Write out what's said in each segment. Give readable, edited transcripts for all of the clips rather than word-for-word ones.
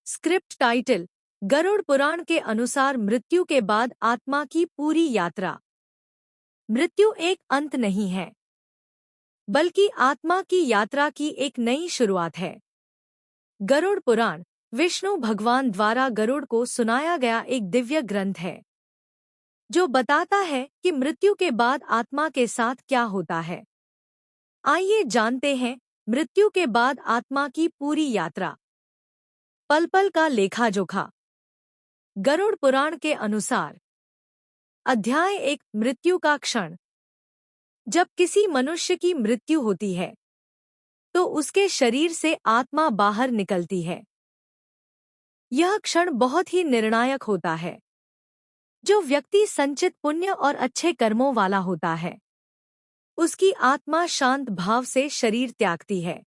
Script title: Garuda Purana के अनुसार मृत्यु के बाद आत्मा की पूरी यात्रा। मृत्यु एक अंत नहीं है, बल्कि आत्मा की यात्रा की एक नई शुरुआत है। गरुड़ पुराण विष्णु भगवान द्वारा गरुड़ को सुनाया गया एक दिव्य ग्रंथ है, जो बताता है कि मृत्यु के बाद आत्मा के साथ क्या होता है। आइए जानते हैं मृत्यु के बाद आत्मा की पूरी यात्रा। पल पल का लेखा जोखा। गरुड़ पुराण के अनुसार अध्याय 1: मृत्यु का क्षण। जब किसी मनुष्य की मृत्यु होती है तो उसके शरीर से आत्मा बाहर निकलती है। यह क्षण बहुत ही निर्णायक होता है। जो व्यक्ति संचित पुण्य और अच्छे कर्मों वाला होता है, उसकी आत्मा शांत भाव से शरीर त्यागती है।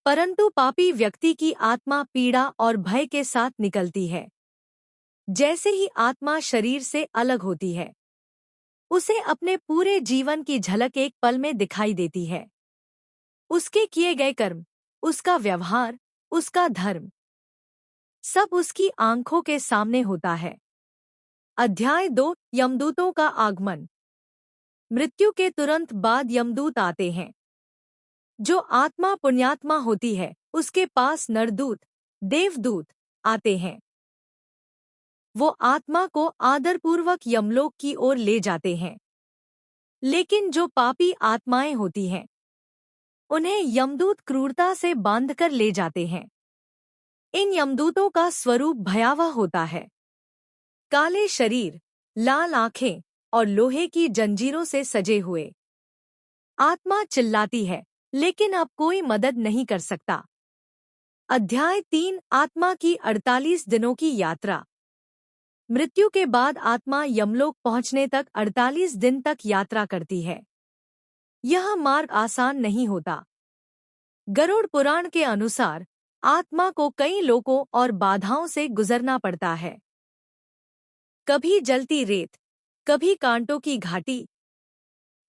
परंतु पापी व्यक्ति की आत्मा पीड़ा और भय के साथ निकलती है। जैसे ही आत्मा शरीर से अलग होती है, उसे अपने पूरे जीवन की झलक एक पल में दिखाई देती है। उसके किए गए कर्म, उसका व्यवहार, उसका धर्म, सब उसकी आंखों के सामने होता है। अध्याय 2: यमदूतों का आगमन। मृत्यु के तुरंत बाद यमदूत आते हैं। जो आत्मा पुण्यात्मा होती है, उसके पास नरदूत, देवदूत आते हैं। वो आत्मा को आदरपूर्वक यमलोक की ओर ले जाते हैं। लेकिन जो पापी आत्माएं होती हैं, उन्हें यमदूत क्रूरता से बांधकर ले जाते हैं। इन यमदूतों का स्वरूप भयावह होता है। काले शरीर, लाल आंखें और लोहे की जंजीरों से सजे हुए। आत्मा चिल्लाती है, लेकिन अब कोई मदद नहीं कर सकता। अध्याय 3: आत्मा की 48 दिनों की यात्रा। मृत्यु के बाद आत्मा यमलोक पहुंचने तक 48 दिन तक यात्रा करती है। यह मार्ग आसान नहीं होता। गरुड़ पुराण के अनुसार आत्मा को कई लोकों और बाधाओं से गुजरना पड़ता है। कभी जलती रेत, कभी कांटों की घाटी,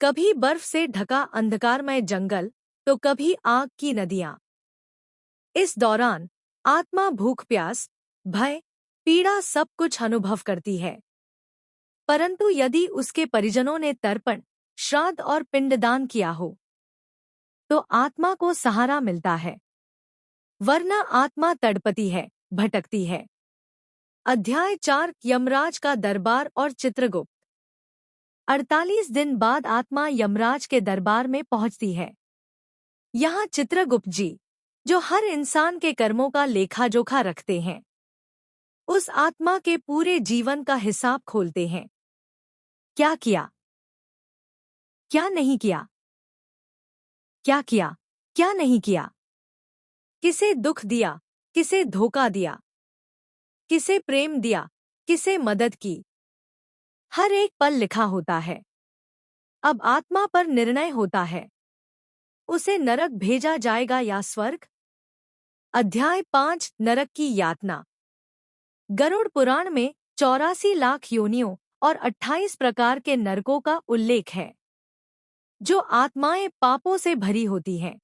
कभी बर्फ से ढका अंधकारमय जंगल, तो कभी आग की नदियां। इस दौरान आत्मा भूख प्यास, भय, पीड़ा सब कुछ अनुभव करती है। परंतु यदि उसके परिजनों ने तर्पण, श्राद्ध और पिंडदान किया हो, तो आत्मा को सहारा मिलता है। वरना आत्मा तड़पती है, भटकती है। अध्याय 4: यमराज का दरबार और चित्रगुप्त। 48 दिन बाद आत्मा यमराज के दरबार में पहुंचती है। यहाँ चित्रगुप्त जी, जो हर इंसान के कर्मों का लेखा जोखा रखते हैं, उस आत्मा के पूरे जीवन का हिसाब खोलते हैं। क्या किया, क्या नहीं किया, क्या किया, क्या नहीं किया, किसे दुख दिया, किसे धोखा दिया, किसे प्रेम दिया, किसे मदद की, हर एक पल लिखा होता है। अब आत्मा पर निर्णय होता है, उसे नरक भेजा जाएगा या स्वर्ग। अध्याय 5: नरक की यातना। गरुड़ पुराण में 84 लाख योनियों और 28 प्रकार के नरकों का उल्लेख है, जो आत्माएं पापों से भरी होती हैं।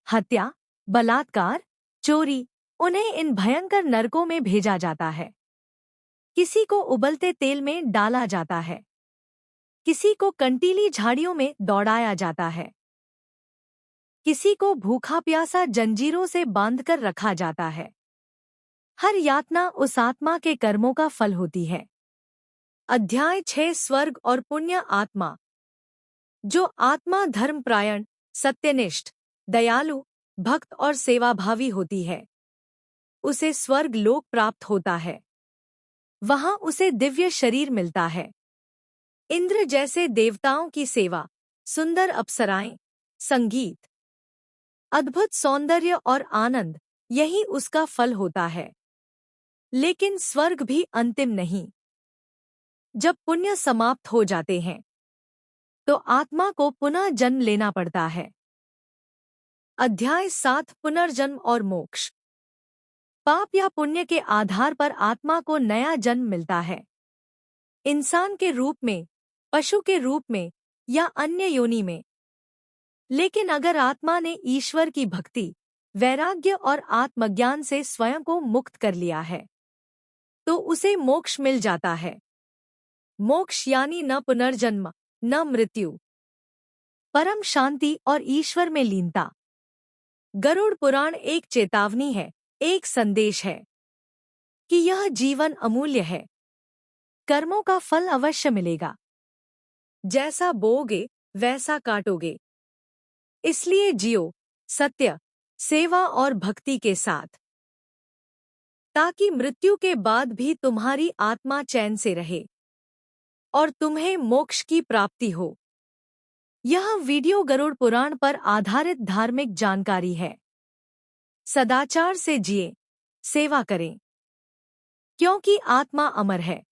हत्या, बलात्कार, चोरी, उन्हें इन भयंकर नरकों में भेजा जाता है। किसी को उबलते तेल में डाला जाता है, किसी को कंटीली झाड़ियों में दौड़ाया जाता है, किसी को भूखा प्यासा जंजीरों से बांधकर रखा जाता है। हर यातना उस आत्मा के कर्मों का फल होती है। अध्याय 6: स्वर्ग और पुण्य आत्मा। जो आत्मा धर्मपरायण, सत्यनिष्ठ, दयालु, भक्त और सेवाभावी होती है, उसे स्वर्ग लोक प्राप्त होता है। वहां उसे दिव्य शरीर मिलता है। इंद्र जैसे देवताओं की सेवा, सुंदर अप्सराएं, संगीत, अद्भुत सौंदर्य और आनंद, यही उसका फल होता है। लेकिन स्वर्ग भी अंतिम नहीं। जब पुण्य समाप्त हो जाते हैं, तो आत्मा को पुनः जन्म लेना पड़ता है। अध्याय 7: पुनर्जन्म और मोक्ष। पाप या पुण्य के आधार पर आत्मा को नया जन्म मिलता है। इंसान के रूप में, पशु के रूप में या अन्य योनि में। लेकिन अगर आत्मा ने ईश्वर की भक्ति, वैराग्य और आत्मज्ञान से स्वयं को मुक्त कर लिया है, तो उसे मोक्ष मिल जाता है। मोक्ष यानी न पुनर्जन्म, न मृत्यु, परम शांति और ईश्वर में लीनता। गरुड़ पुराण एक चेतावनी है, एक संदेश है कि यह जीवन अमूल्य है। कर्मों का फल अवश्य मिलेगा। जैसा बोओगे वैसा काटोगे। इसलिए जियो सत्य, सेवा और भक्ति के साथ, ताकि मृत्यु के बाद भी तुम्हारी आत्मा चैन से रहे और तुम्हें मोक्ष की प्राप्ति हो। यह वीडियो गरुड़ पुराण पर आधारित धार्मिक जानकारी है। सदाचार से जिए, सेवा करें, क्योंकि आत्मा अमर है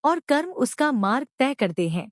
और कर्म उसका मार्ग तय करते हैं।